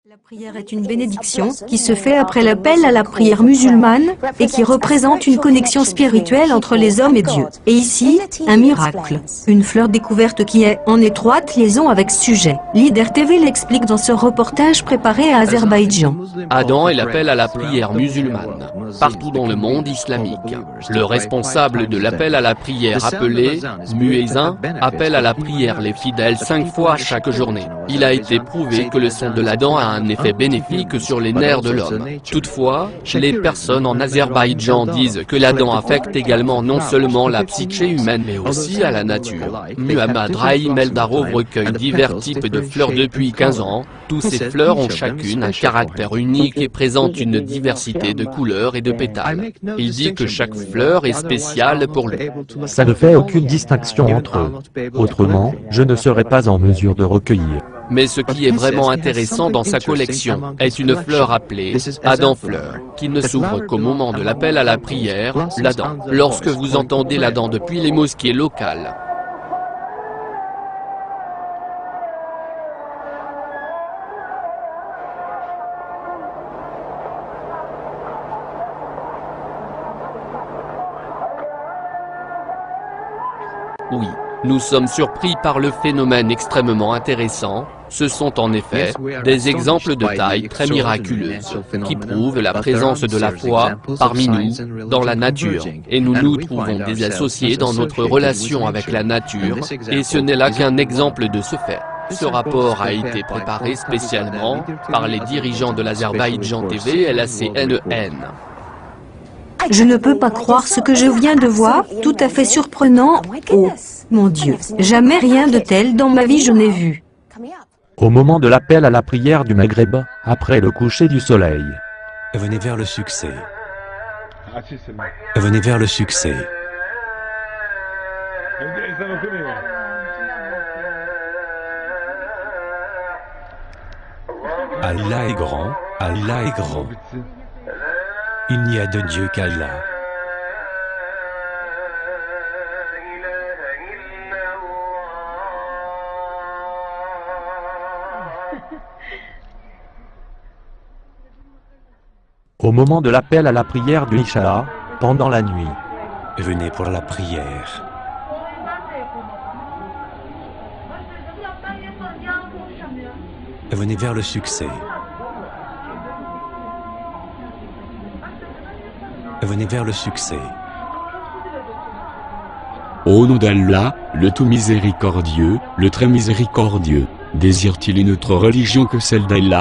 La prière est une bénédiction qui se fait après l'appel à la prière musulmane et qui représente une connexion spirituelle entre les hommes et Dieu. Et ici, un miracle, une fleur découverte qui est en étroite liaison avec ce sujet. Leader TV l'explique dans ce reportage préparé à Azerbaïdjan. Adam est l'appel à la prière musulmane, partout dans le monde islamique. Le responsable de l'appel à la prière appelé muezzin appelle à la prière les fidèles 5 fois chaque journée. Il a été prouvé que le son de l'Adhan a un effet bénéfique sur les nerfs de l'homme. Toutefois, les personnes en Azerbaïdjan disent que l'Adhan affecte également non seulement la psyché humaine mais aussi à la nature. Muhammad Rahim Eldarov recueille divers types de fleurs depuis 15 ans. Tous ces fleurs ont chacune un caractère unique et présentent une diversité de couleurs et de pétales. Il dit que chaque fleur est spéciale pour lui. Ça ne fait aucune distinction entre eux. Autrement, je ne serais pas en mesure de recueillir. Mais ce qui est vraiment intéressant dans sa collection est une fleur appelée Adhan fleur, qui ne s'ouvre qu'au moment de l'appel à la prière, l'Adhan. Lorsque vous entendez l'Adhan depuis les mosquées locales, oui, nous sommes surpris par le phénomène extrêmement intéressant. Ce sont en effet des exemples de taille très miraculeuse qui prouvent la présence de la foi parmi nous dans la nature. Et nous nous trouvons désassociés dans notre relation avec la nature et ce n'est là qu'un exemple de ce fait. Ce rapport a été préparé spécialement par les dirigeants de l'Azerbaïdjan TV et la CNN. Je ne peux pas croire ce que je viens de voir, tout à fait surprenant. Oh, mon Dieu, jamais rien de tel dans ma vie je n'ai vu. Au moment de l'appel à la prière du Maghreb, après le coucher du soleil. Venez vers le succès. Venez vers le succès. Allah est grand, Allah est grand. Il n'y a de Dieu qu'Allah. Au moment de l'appel à la prière du Isha, pendant la nuit. Venez pour la prière. Venez vers le succès. Venez vers le succès. Au nom d'Allah, le tout miséricordieux, le très miséricordieux, désire-t-il une autre religion que celle d'Allah?